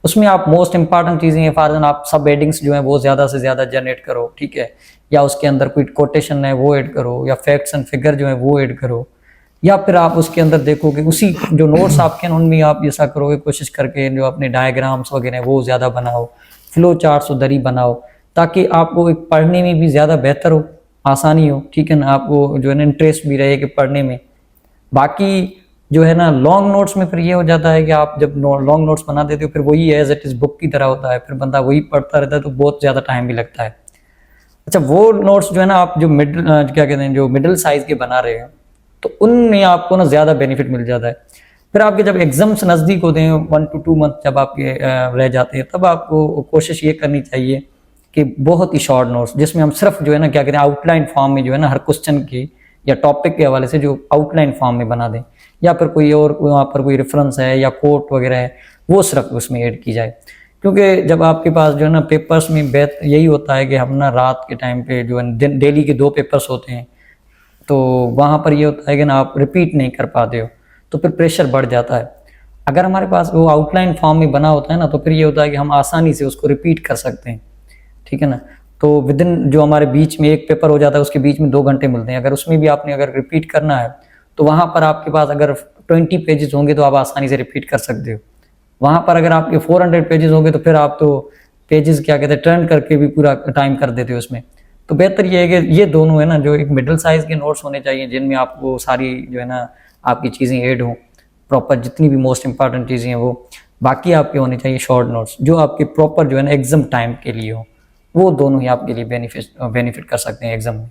उसमें आप मोस्ट इंपॉर्टेंट चीज़ें हैं फॉर आप सब हेडिंग्स जो है वो ज़्यादा से ज़्यादा जनरेट करो, ठीक है, या उसके अंदर कोई कोटेशन है वो ऐड करो या फैक्ट्स एंड फिगर जो है वो ऐड करो, या फिर आप उसके अंदर देखो कि उसी जो नोट्स आपके हैं उनमें आप ऐसा करोगे कोशिश करके जो अपने डायग्राम्स वगैरह वो ज़्यादा बनाओ, फ्लो चार्ट्स उधर ही बनाओ ताकि आपको एक पढ़ने में भी ज़्यादा बेहतर हो, आसानी हो, ठीक है ना, आपको जो है ना इंटरेस्ट भी रहे कि पढ़ने में। बाकी जो है ना लॉन्ग नोट्स में फिर ये हो जाता है कि आप जब लॉन्ग नोट्स बना देते हो फिर वही एज इट इज बुक की तरह होता है, फिर बंदा वही पढ़ता रहता है तो बहुत ज़्यादा टाइम भी लगता है। अच्छा, वो नोट्स जो है ना आप जो मिडिल क्या कहते हैं जो मिडिल साइज के बना रहे हैं तो उनमें आपको ना ज़्यादा बेनिफिट मिल जाता है। फिर आपके जब एग्जाम्स नज़दीक होते हैं 1 to 2 मंथ जब आपके रह जाते हैं तब आपको कोशिश ये करनी चाहिए कि बहुत ही शॉर्ट नोट्स जिसमें हम सिर्फ जो है ना क्या करें आउटलाइन फॉर्म में जो है ना हर क्वेश्चन की या टॉपिक के हवाले से जो आउटलाइन फॉर्म में बना दें, या फिर कोई और वहाँ पर कोई रेफरेंस है या कोट वगैरह है वो सिर्फ उसमें ऐड की जाए। क्योंकि जब आपके पास जो है ना पेपर्स में यही होता है कि हम ना रात के टाइम पे जो है डेली के 2 पेपर्स होते हैं तो वहाँ पर ये होता है कि ना आप रिपीट नहीं कर पाते हो तो फिर प्रेशर बढ़ जाता है। अगर हमारे पास वो आउटलाइन फॉर्म में बना होता है ना तो फिर ये होता है कि हम आसानी से उसको रिपीट कर सकते हैं, ठीक है ना। तो विद इन जो हमारे बीच में एक पेपर हो जाता है उसके बीच में 2 घंटे मिलते हैं, अगर उसमें भी आपने अगर रिपीट करना है तो वहाँ पर आपके पास अगर 20 पेजेस होंगे तो आप आसानी से रिपीट कर सकते हो। वहाँ पर अगर आपके 400 पेजेस होंगे तो फिर आप तो पेजेस क्या कहते हैं टर्न करके भी पूरा टाइम कर देते हो उसमें। तो बेहतर ये है कि ये दोनों है ना जो एक मिडिल साइज के नोट्स होने चाहिए जिनमें आपको सारी जो है ना आपकी चीज़ें ऐड हों प्रॉपर, जितनी भी मोस्ट इंपॉर्टेंट चीज़ें हैं वो, बाकी आपके होने चाहिए शॉर्ट नोट्स जो आपके प्रॉपर जो है ना एग्जाम टाइम के लिए हो। वो दोनों ही आपके लिए बेनिफिट कर सकते हैं एग्जाम में।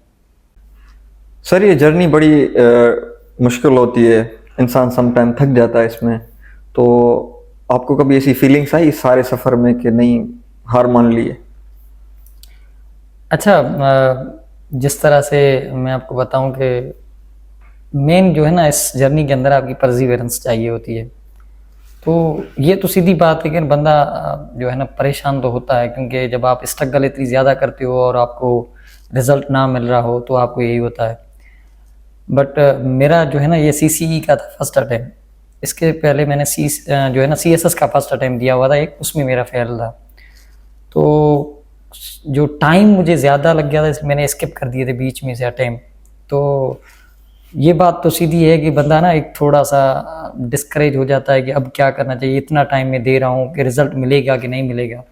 सर ये जर्नी बड़ी मुश्किल होती है, इंसान समटाइम थक जाता है इसमें, तो आपको कभी ऐसी फीलिंग्स आई इस सारे सफ़र में कि नहीं हार मान ली है? अच्छा, जिस तरह से मैं आपको बताऊं कि मेन जो है ना इस जर्नी के अंदर आपकी परसिवियरेंस चाहिए होती है। तो ये तो सीधी बात है कि बंदा जो है ना परेशान तो होता है क्योंकि जब आप स्ट्रगल इतनी ज़्यादा करते हो और आपको रिजल्ट ना मिल रहा हो तो आपको यही होता है। बट मेरा जो है ना ये CCE का था फर्स्ट अटैम्प्ट। इसके पहले मैंने जो है ना CSS का फर्स्ट अटैम्प्ट दिया हुआ था एक, उसमें मेरा फेल था। तो जो टाइम मुझे ज़्यादा लग गया था इसलिए मैंने स्किप कर दिए थे बीच में से अटैम्प्ट। तो ये बात तो सीधी है कि बंदा ना एक थोड़ा सा डिस्करेज हो जाता है कि अब क्या करना चाहिए, इतना टाइम मैं दे रहा हूँ कि रिजल्ट मिलेगा कि नहीं मिलेगा।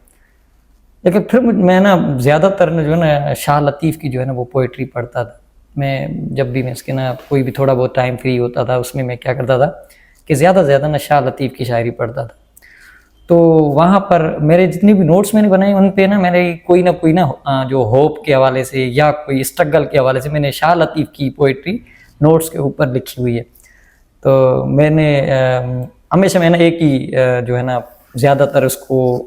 लेकिन फिर मैं ना ज़्यादातर जो है ना शाह लतीफ़ की जो है ना वो पोइट्री पढ़ता था। मैं जब भी मैं इसके ना कोई भी थोड़ा बहुत टाइम फ्री होता था उसमें मैं क्या करता था कि ज़्यादा से ज़्यादा ना शाह लतीफ़ की शायरी पढ़ता था। तो वहाँ पर मेरे जितने भी नोट्स मैंने बनाए उन पे ना मैंने कोई ना जो होप के हवाले से या कोई स्ट्रगल के हवाले से मैंने शाह लतीफ़ की पोइट्री नोट्स के ऊपर लिखी हुई है। तो मैंने हमेशा मैंने एक ही जो है ना ज़्यादातर उसको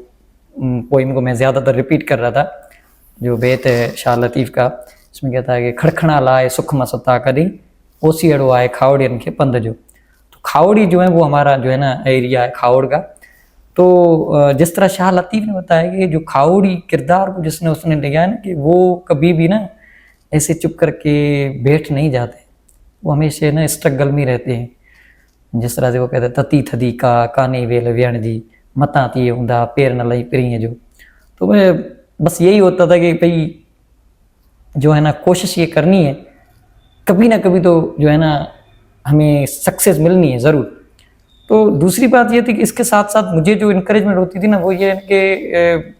पोइम को मैं ज़्यादातर रिपीट कर रहा था। जो बेत है शाह लतीफ़ का, इसमें कहता है कि खड़खड़ा लाए सुख मसता करी ओसीड़ो आए खावड़ियन के पंद जो। तो खावड़ी जो है वो हमारा जो है ना एरिया है खावड़ का। तो जिस तरह शाह लतीफ़ ने बताया कि जो खावड़ी किरदार को जिसने उसने लिया है ना कि वो कभी भी ना ऐसे चुप करके बैठ नहीं जाते, वो हमेशा ना स्ट्रगल में रहते हैं। जिस तरह से वो कहते हैं तती थदी का काने वेल व्यण जी मता ती ऊंदा पैर न लई पिरी जो। तो मैं बस यही होता था कि भाई जो है ना कोशिश ये करनी है, कभी ना कभी तो जो है ना हमें सक्सेस मिलनी है ज़रूर। तो दूसरी बात ये थी कि इसके साथ साथ मुझे जो इनकरेजमेंट होती थी ना वो ये है कि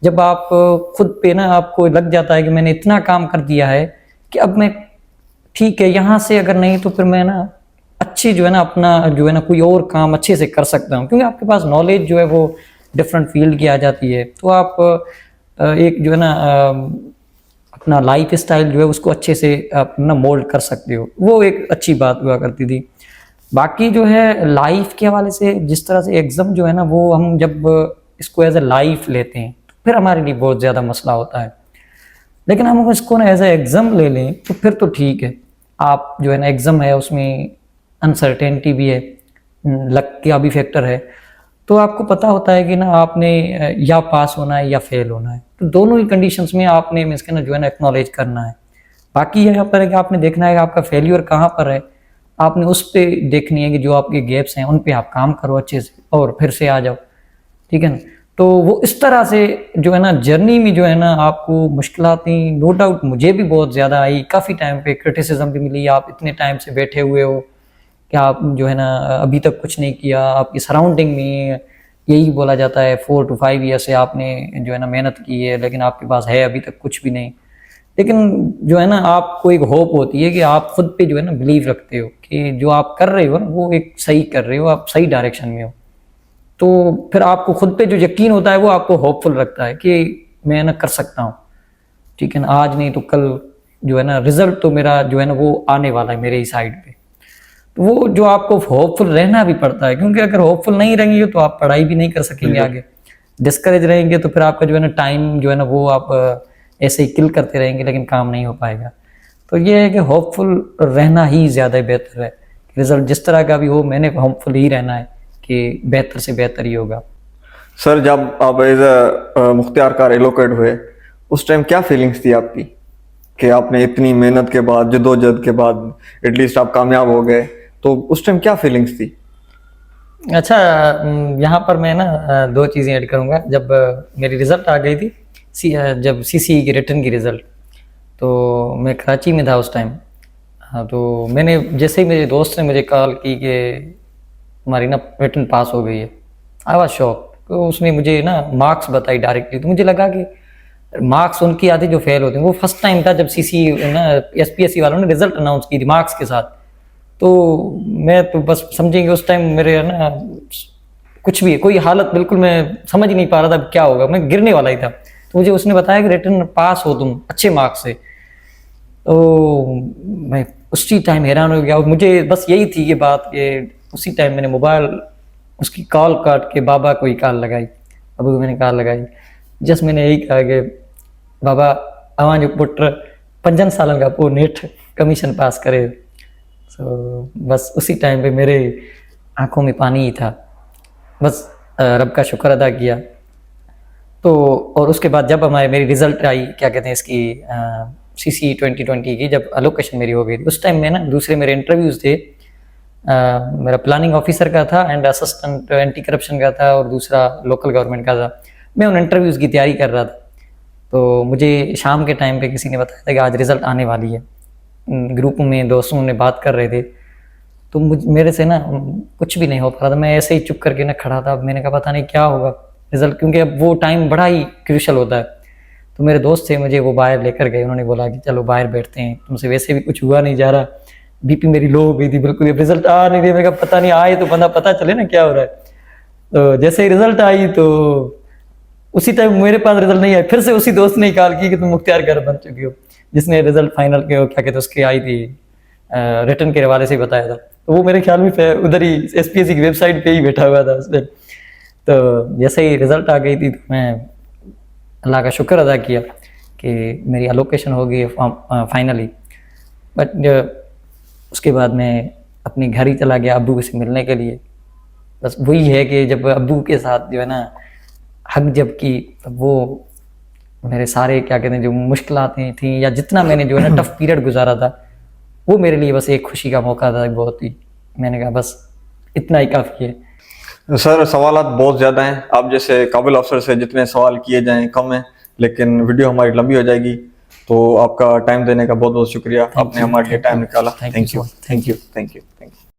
जब आप खुद पे ना आपको लग जाता है कि मैंने इतना काम कर दिया है कि अब मैं ठीक है यहाँ से अगर नहीं तो फिर मैं ना अच्छी जो है ना अपना जो है ना कोई और काम अच्छे से कर सकता हूँ, क्योंकि आपके पास नॉलेज जो है वो डिफरेंट फील्ड की आ जाती है। तो आप एक जो है ना अपना लाइफ स्टाइल जो है उसको अच्छे से अपना मोल्ड कर सकते हो, वो एक अच्छी बात हुआ करती थी। बाकी जो है लाइफ के हवाले से जिस तरह से एग्ज़ाम जो है ना वो हम जब इसको एज ए लाइफ लेते हैं तो फिर हमारे लिए बहुत ज़्यादा मसला होता है। लेकिन हम इसको ना एज ए एग्ज़ाम ले लें तो फिर तो ठीक है। आप जो है ना एग्ज़ाम है उसमें अनसर्टेनिटी भी है, लक का भी फैक्टर है, तो आपको पता होता है कि ना आपने या पास होना है या फेल होना है। तो दोनों ही कंडीशंस में आपने मीन्स के ना जो है ना एक्नॉलेज करना है। बाकी यहाँ पर है कि आपने देखना है कि आपका फेल्यूर कहाँ पर है, आपने उस पर देखनी है कि जो आपके गैप्स हैं उन पे आप काम करो अच्छे से और फिर से आ जाओ, ठीक है ना। तो वो इस तरह से जो है ना जर्नी में जो है ना आपको मुश्किलातें नो डाउट मुझे भी बहुत ज़्यादा आई, काफ़ी टाइम पे क्रिटिसिज्म भी मिली, आप इतने टाइम से बैठे हुए हो कि आप जो है ना अभी तक कुछ नहीं किया, आपकी सराउंडिंग में यही बोला जाता है 4 to 5 ईयर से आपने जो है ना मेहनत की है लेकिन आपके पास है अभी तक कुछ भी नहीं। लेकिन जो है ना आपको एक होप होती है कि आप खुद पे जो है ना बिलीव रखते हो कि जो आप कर रहे हो ना वो एक सही कर रहे हो, आप सही डायरेक्शन में हो। तो फिर आपको खुद पे जो यकीन होता है वो आपको होपफुल रखता है कि मैं ना कर सकता हूँ, ठीक है ना, आज नहीं तो कल जो है ना रिजल्ट तो मेरा जो है ना वो आने वाला है मेरे ही साइड पे। तो वो जो आपको होपफुल रहना भी पड़ता है, क्योंकि अगर होपफुल नहीं रहेंगे तो आप पढ़ाई भी नहीं कर सकेंगे आगे। डिस्करेज रहेंगे तो फिर आपका जो है ना टाइम जो है ना वो आप ऐसे ही किल करते रहेंगे, लेकिन काम नहीं हो पाएगा। तो ये है कि होपफुल रहना ही ज़्यादा बेहतर है। रिजल्ट जिस तरह का भी हो, मैंने होपफुल ही रहना है कि बेहतर से बेहतर ही होगा। सर जब आप as a Mukhtiar car allocate हुए उस टाइम क्या फीलिंग्स थी आपकी कि आपने इतनी मेहनत के बाद जद्दोजहद के बाद एटलीस्ट आप कामयाब हो गए, तो उस टाइम क्या फीलिंग्स थी? अच्छा, यहाँ पर मैं ना दो चीज़ें ऐड करूँगा। जब मेरी रिज़ल्ट आ गई थी, जब सीसीई की रिटर्न की रिज़ल्ट, तो मैं कराची में था उस टाइम। हाँ, तो मैंने जैसे ही मेरे दोस्त ने मुझे कॉल की कि हमारी ना रिटर्न पास हो गई है, आई वाज शॉक। तो उसने मुझे ना मार्क्स बताई डायरेक्टली, तो मुझे लगा कि मार्क्स उनकी आते जो फेल होते हैं। वो फर्स्ट टाइम था जब सीसी ना एसपीएससी वालों ने रिजल्ट अनाउंस की थी मार्क्स के साथ। तो मैं तो बस समझेंगे उस टाइम मेरे ना कुछ भी कोई हालत बिल्कुल मैं समझ ही नहीं पा रहा था क्या होगा, मैं गिरने वाला ही था। तो मुझे उसने बताया कि रिटर्न पास हो तुम अच्छे मार्क्स से। तो मैं उसी टाइम हैरान हो गया, और मुझे बस यही थी ये बात कि उसी टाइम मैंने मोबाइल उसकी कॉल काट के बाबा को ही कॉल लगाई, अबू को मैंने कॉल लगाई। जस्ट मैंने यही कहा कि बाबा अवां पुत्र 5 साल का पो नेट कमीशन पास करे। तो बस उसी टाइम पे मेरे आंखों में पानी ही था, बस रब का शुक्र अदा किया। तो और उसके बाद जब हमारे मेरी रिजल्ट आई, क्या कहते हैं इसकी सीसी 2020 की, जब अलोकेशन मेरी हो गई थी, उस टाइम में ना दूसरे मेरे इंटरव्यूज़ थे। मेरा प्लानिंग ऑफिसर का था एंड असिस्टेंट एंटी करप्शन का था, और दूसरा लोकल गवर्नमेंट का था। मैं उन इंटरव्यूज़ की तैयारी कर रहा था। तो मुझे शाम के टाइम पे किसी ने बताया था कि आज रिज़ल्ट आने वाली है। ग्रुप में दोस्तों ने बात कर रहे थे, तो मेरे से ना कुछ भी नहीं हो पा रहा था। मैं ऐसे ही चुप करके ना खड़ा था। मैंने कहा पता नहीं क्या होगा रिज़ल्ट, क्योंकि अब वो टाइम बड़ा ही क्रूशल होता है। तो मेरे दोस्त थे, मुझे वो बाहर लेकर गए। उन्होंने बोला कि चलो बाहर बैठते हैं, तुमसे वैसे भी कुछ हुआ नहीं जा रहा, बीपी मेरी लो हो गई थी बिल्कुल, रिजल्ट आ नहीं रही। मैं कहा पता नहीं आए तो बंदा पता चले ना क्या हो रहा है। तो जैसे ही रिजल्ट आई तो उसी टाइम मेरे पास रिजल्ट नहीं आया, फिर से उसी दोस्त ने कॉल की कि तुम मुख्तियार घर बन चुकी हो, जिसने रिजल्ट फाइनल के क्या कहते हैं उसकी आई थी रिटर्न के हवाले से बताया था। तो वो मेरे ख्याल में उधर ही एसपीएससी की वेबसाइट पे ही बैठा हुआ था उस दिन। तो जैसे ही रिजल्ट आ गई थी तो मैं अल्लाह का शुक्र अदा किया कि मेरी अलोकेशन हो गई फाइनली। बट उसके बाद मैं अपने घर ही चला गया अब्बू से मिलने के लिए। बस वही है कि जब अब्बू के साथ जो है ना हक जब की, तब वो मेरे सारे क्या कहते हैं जो मुश्किलातें थी या जितना मैंने जो है ना टफ पीरियड गुजारा था, वो मेरे लिए बस एक खुशी का मौका था बहुत ही। मैंने कहा बस इतना ही काफ़ी है। सर सवालात बहुत ज़्यादा हैं, आप जैसे काबिल अफसर से जितने सवाल किए जाएं कम है, लेकिन वीडियो हमारी लंबी हो जाएगी। तो आपका टाइम देने का बहुत बहुत शुक्रिया, आपने हमारे लिए टाइम निकाला। Thank you, thank you, thank you, thank you.